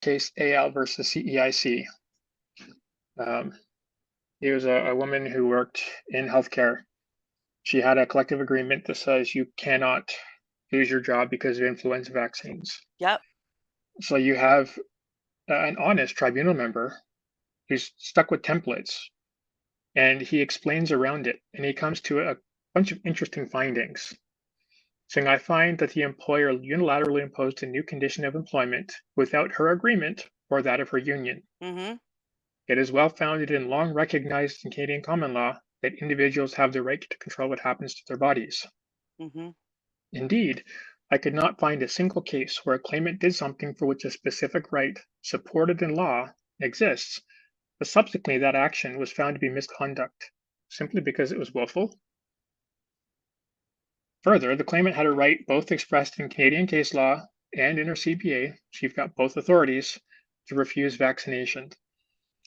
case AL versus CEIC. It was a woman who worked in healthcare. She had a collective agreement that says you cannot lose your job because of influenza vaccines. Yep. So you have an honest tribunal member who's stuck with templates, and he explains around it, and he comes to a bunch of interesting findings, saying, I find that the employer unilaterally imposed a new condition of employment without her agreement or that of her union. Mm-hmm. It is well founded and long recognized in Canadian common law that individuals have the right to control what happens to their bodies. Mm-hmm. Indeed, I could not find a single case where a claimant did something for which a specific right, supported in law, exists, but subsequently that action was found to be misconduct, simply because it was willful. Further, the claimant had a right both expressed in Canadian case law and in her CPA, she's got both authorities, to refuse vaccination.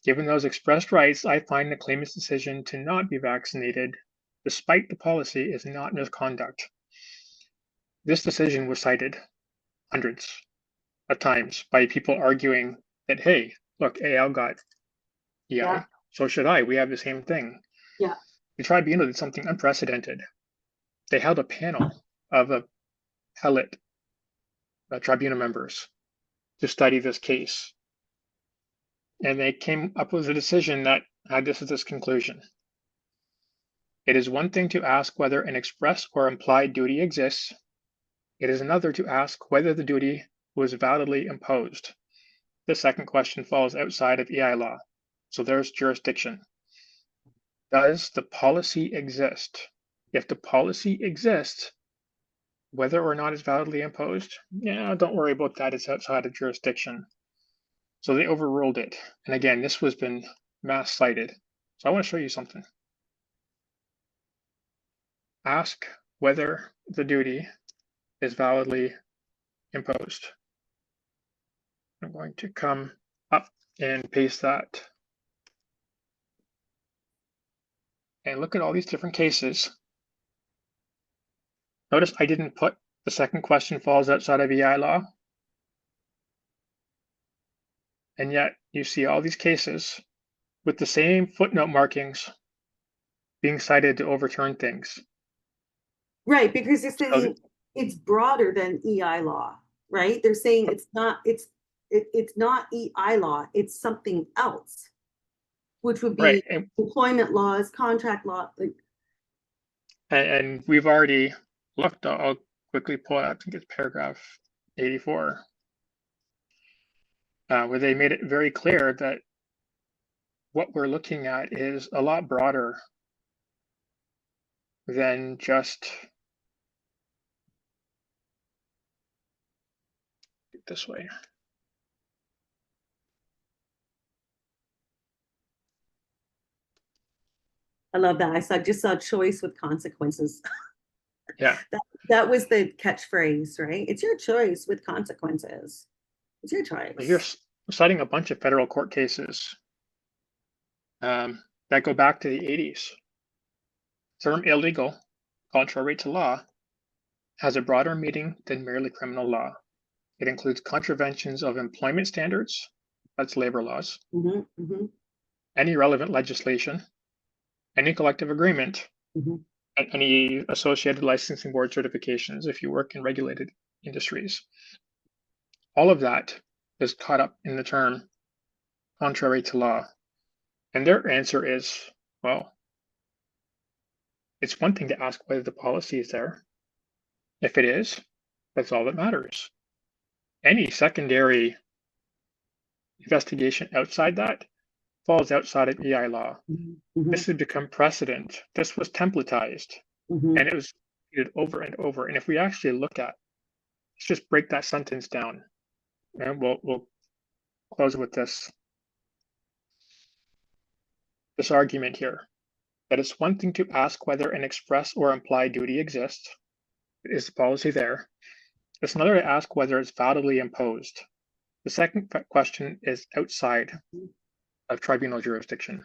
Given those expressed rights, I find the claimant's decision to not be vaccinated, despite the policy, is not misconduct. This decision was cited hundreds of times by people arguing that, hey, look, AL got EI, Yeah. so should I. We have the same thing. Yeah. The tribunal did something unprecedented. They held a panel of appellate tribunal members to study this case. And they came up with a decision that had this conclusion. It is one thing to ask whether an express or implied duty exists. It is another to ask whether the duty was validly imposed. The second question falls outside of EI law, so there's jurisdiction. Does the policy exist? If the policy exists, whether or not it's validly imposed, yeah, don't worry about that, it's outside of jurisdiction. So they overruled it. And again, this has been mass cited. So I want to show you something. Ask whether the duty is validly imposed. I'm going to come up and paste that. And look at all these different cases. Notice I didn't put the second question falls outside of EI law. And yet you see all these cases with the same footnote markings being cited to overturn things. Right, because they're saying it's broader than EI law, right? They're saying it's not EI law, it's something else, which would be right. employment laws, contract law. And we've already looked. I'll quickly pull it up. I think it's paragraph 84, where they made it very clear that what we're looking at is a lot broader than just this way. I love that. I just saw choice with consequences. Yeah. That was the catchphrase, right? It's your choice with consequences. It's your choice. You're citing a bunch of federal court cases that go back to the 80s. Term illegal, contrary to law, has a broader meaning than merely criminal law. It includes contraventions of employment standards, that's labor laws, any relevant legislation, any collective agreement, and any associated licensing board certifications if you work in regulated industries. All of that is caught up in the term contrary to law. And their answer is, well, it's one thing to ask whether the policy is there. If it is, that's all that matters. Any secondary investigation outside that falls outside of EI law. This has become precedent. This was templatized, and it was repeated over and over. And if we actually look at, let's just break that sentence down, and we'll close with this argument here, that it's one thing to ask whether an express or implied duty exists. Is the policy there? It's another to ask whether it's validly imposed. The second question is outside of tribunal jurisdiction.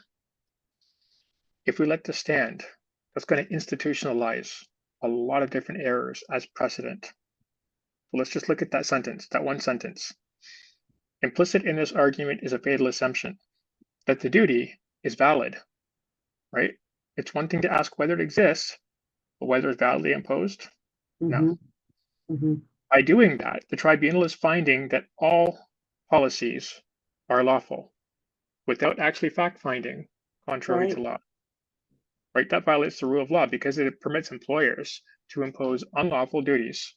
If we let this stand, that's going to institutionalize a lot of different errors as precedent. So let's just look at that sentence, that one sentence. Implicit in this argument is a fatal assumption that the duty is valid, right? It's one thing to ask whether it exists, but whether it's validly imposed, no. Mm-hmm. Mm-hmm. By doing that, the tribunal is finding that all policies are lawful without actually fact-finding contrary to law, right? That violates the rule of law because it permits employers to impose unlawful duties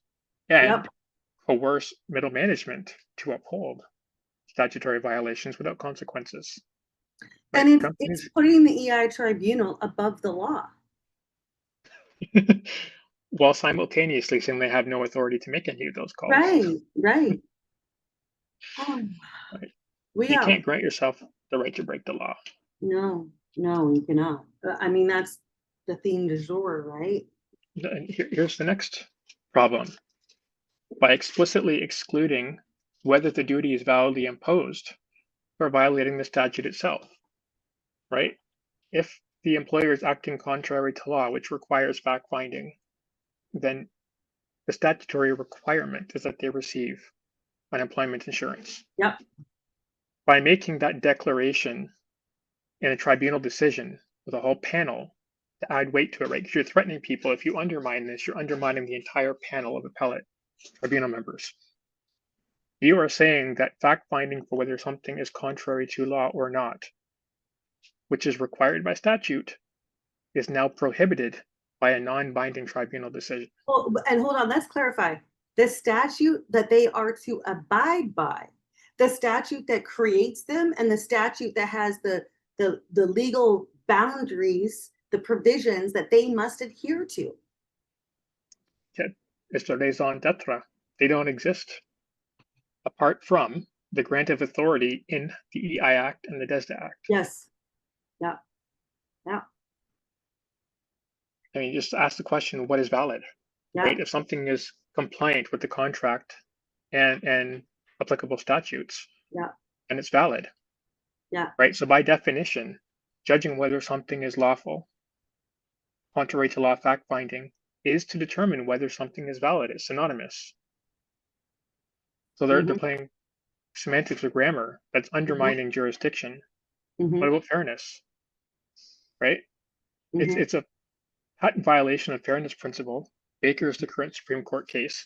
and coerce middle management to uphold statutory violations without consequences. Right? And it's putting the EI tribunal above the law. While simultaneously saying they have no authority to make any of those calls. Right. Right. You can't grant yourself the right to break the law. No, you cannot. I mean, that's the theme du jour, right? And here's the next problem. By explicitly excluding whether the duty is validly imposed for violating the statute itself, right? If the employer is acting contrary to law, which requires fact-finding, then the statutory requirement is that they receive unemployment insurance. Yep. By making that declaration in a tribunal decision with a whole panel to add weight to it, right? Because you're threatening people. If you undermine this, you're undermining the entire panel of appellate tribunal members. You are saying that fact-finding for whether something is contrary to law or not, which is required by statute, is now prohibited by a non-binding tribunal decision. Oh, and hold on, let's clarify. The statute that they are to abide by, the statute that creates them, and the statute that has the legal boundaries, the provisions that they must adhere to. It's their raison d'etre. They don't exist apart from the grant of authority in the EI Act and the DESDA Act. Yes. Yeah. I mean, just ask the question, what is valid? Right? If something is compliant with the contract and applicable statutes, and it's valid. Right? So by definition, judging whether something is lawful, contrary to law fact-finding, is to determine whether something is valid. It's synonymous. So they're playing semantics or grammar that's undermining jurisdiction. What about fairness? Right? It's a patent violation of fairness principle. Baker is the current Supreme Court case,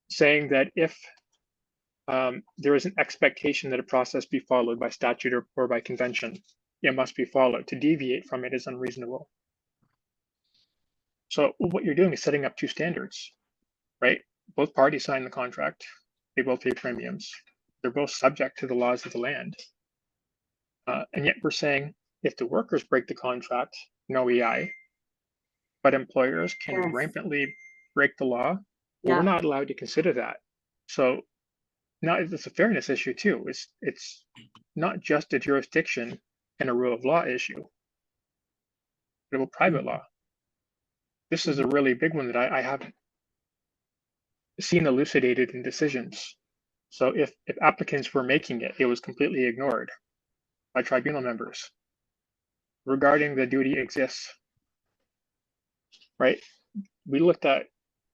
saying that if there is an expectation that a process be followed by statute or by convention, it must be followed. To deviate from it is unreasonable. So what you're doing is setting up two standards, right? Both parties sign the contract. They both pay premiums. They're both subject to the laws of the land. And yet we're saying if the workers break the contract, no EI, but employers can rampantly break the law. We're not allowed to consider that. So now it's a fairness issue too. It's not just a jurisdiction and a rule of law issue, but about private law. This is a really big one that I haven't seen elucidated in decisions. So if applicants were making it, it was completely ignored by tribunal members regarding the duty exists, right? We looked at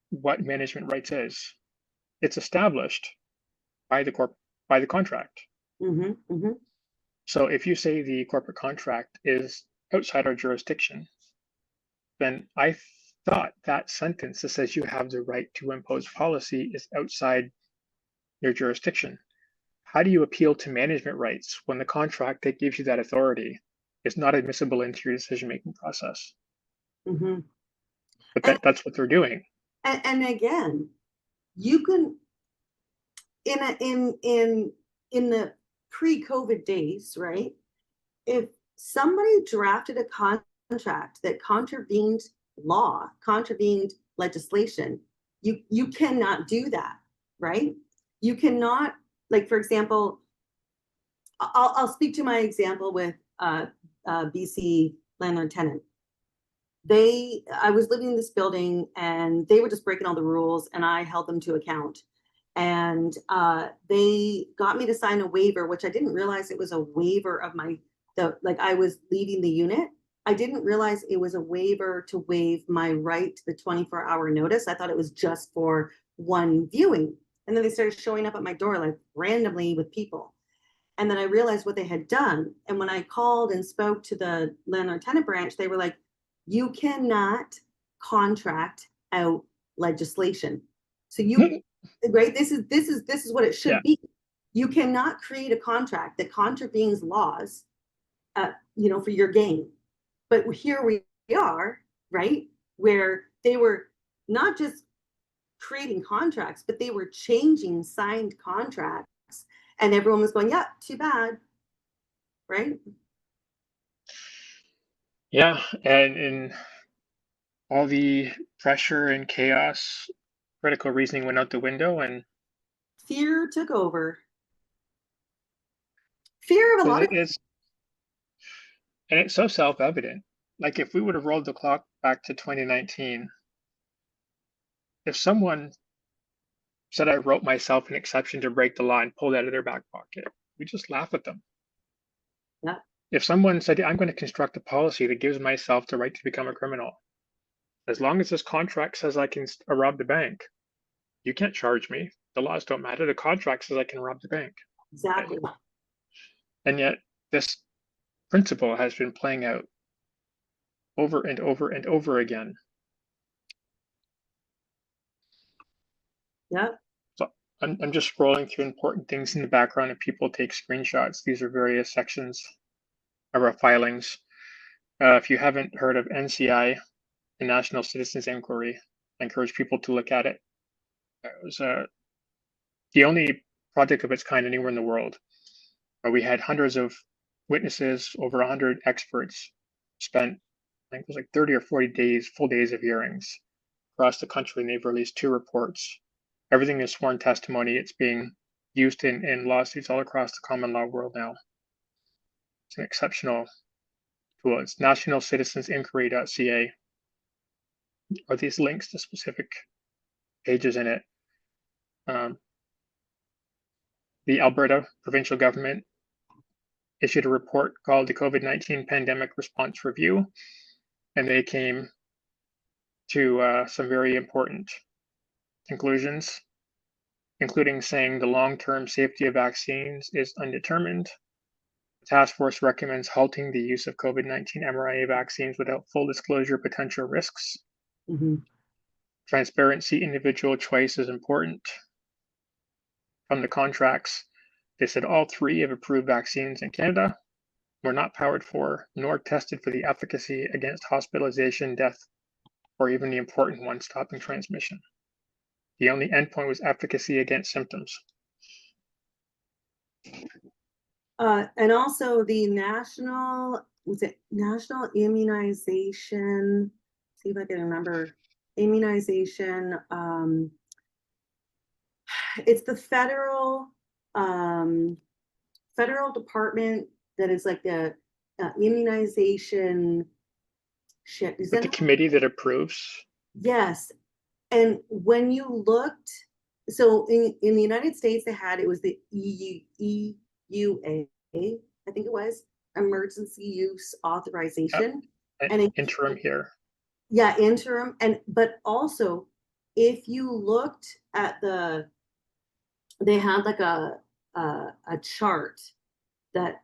what management rights is. It's established by the contract. So if you say the corporate contract is outside our jurisdiction, then I thought that sentence that says you have the right to impose policy is outside your jurisdiction. How do you appeal to management rights when the contract that gives you that authority is not admissible into your decision-making process? But that's what they're doing. And again, you can in the pre-COVID days, right? If somebody drafted a contract that contravened law, contravened legislation, you cannot do that, right? You cannot, like, for example, I'll speak to my example with BC landlord tenant. I was living in this building and they were just breaking all the rules and I held them to account. And they got me to sign a waiver, which I didn't realize it was a waiver of like I was leaving the unit. I didn't realize it was a waiver to waive my right to the 24-hour notice. I thought it was just for one viewing. And then they started showing up at my door like randomly with people. And then I realized what they had done. And when I called and spoke to the landlord tenant branch, they were like, you cannot contract out legislation. So you, right, this is what it should Yeah. be. You cannot create a contract that contravenes laws, for your gain. But here we are, right, where they were not just creating contracts, but they were changing signed contracts, and everyone was going, yeah, too bad, right? Yeah, and in all the pressure and chaos, critical reasoning went out the window, and Fear took over. Fear of a lot of it's so self-evident. Like if we would have rolled the clock back to 2019, if someone said I wrote myself an exception to break the law and pulled it out of their back pocket, we just laugh at them. yeah, If someone said, I'm going to construct a policy that gives myself the right to become a criminal, as long as this contract says I can rob the bank, you can't charge me. The laws don't matter. The contract says I can rob the bank. exactly. And yet this principle has been playing out over and over and over again. Yeah. So I'm just scrolling through important things in the background, and people take screenshots. These are various sections of our filings. If you haven't heard of NCI, the National Citizens Inquiry, I encourage people to look at it. It was the only project of its kind anywhere in the world, where we had hundreds of witnesses, over 100 experts, spent, I think it was like 30 or 40 days, full days of hearings across the country, and they've released 2 reports. Everything is sworn testimony. It's being used in lawsuits all across the common law world now. It's an exceptional tool. It's nationalcitizensinquiry.ca. Are these links to specific pages in it? The Alberta provincial government issued a report called the COVID-19 Pandemic Response Review, and they came to some very important conclusions, including saying the long-term safety of vaccines is undetermined. The task force recommends halting the use of COVID-19 mRNA vaccines without full disclosure of potential risks. Mm-hmm. Transparency, individual choice is important. From the contracts, they said all 3 of approved vaccines in Canada were not powered for nor tested for the efficacy against hospitalization, death, or even the important one, stopping transmission. The only endpoint was efficacy against symptoms. And also the national immunization? See if I can remember. Immunization. It's the federal department that is like the immunization shit. Is But that the committee that approves. Yes. And when you looked, so in the United States, it was the EUA, I think it was, emergency use authorization. And interim here. Yeah, interim. But also, if you looked at they had like a chart that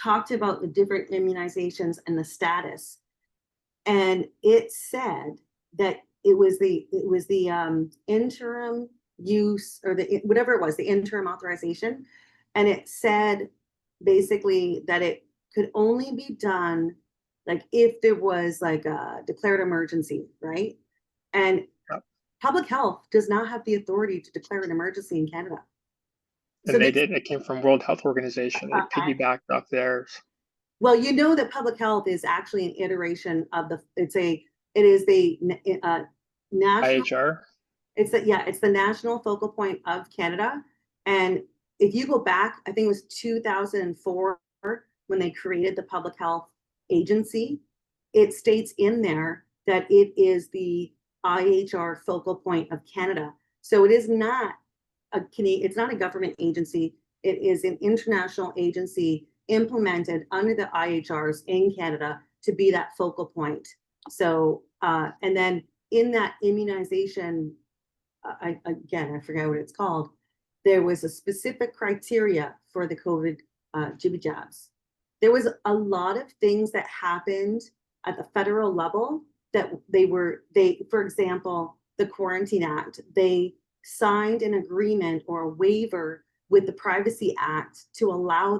talked about the different immunizations and the status. And it said that it was the interim use, or whatever it was, the interim authorization. And it said basically that it could only be done like if there was like a declared emergency, right? And public health does not have the authority to declare an emergency in Canada. And so they did. It came from World Health Organization. They piggybacked off theirs. Well, you know that public health is actually an iteration of it is the national IHR. It's the national focal point of Canada. And if you go back, I think it was 2004 when they created the public health agency, it states in there that it is the IHR focal point of Canada. So it is not it's not a government agency. It is an international agency implemented under the IHRs in Canada to be that focal point. So, and then in that immunization again, I forget what it's called. There was a specific criteria for the COVID jibby jabs. There was a lot of things that happened at the federal level that for example, the Quarantine Act, they signed an agreement or a waiver with the Privacy Act to allow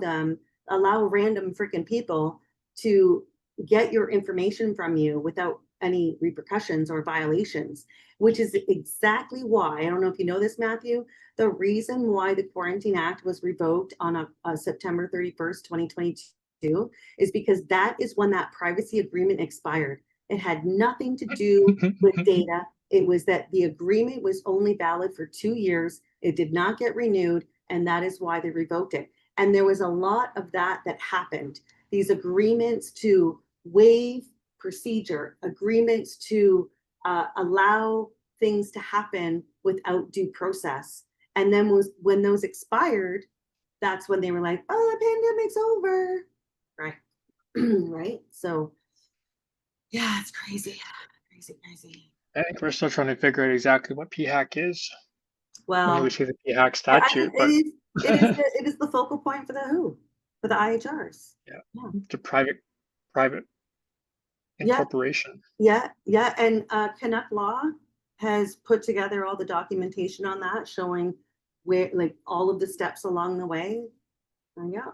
random freaking people to get your information from you without any repercussions or violations, which is exactly why, I don't know if you know this, Matthew, the reason why the Quarantine Act was revoked on September 31st, 2022, is because that is when that privacy agreement expired. It had nothing to do with data. It was that the agreement was only valid for 2 years. It did not get renewed, and that is why they revoked it. And there was a lot of that happened. These agreements to waive procedure, agreements to allow things to happen without due process. And then when those expired, that's when they were like, oh, the pandemic's over, right? Right? So, yeah, it's crazy, crazy. I think we're still trying to figure out exactly what PHAC is. Well, We see the PHAC I statute, mean, but it is the focal point for the IHRs. yeah, it's a private Yeah, incorporation. yeah. And Canuck Law has put together all the documentation on that, showing where, like, all of the steps along the way. Yeah.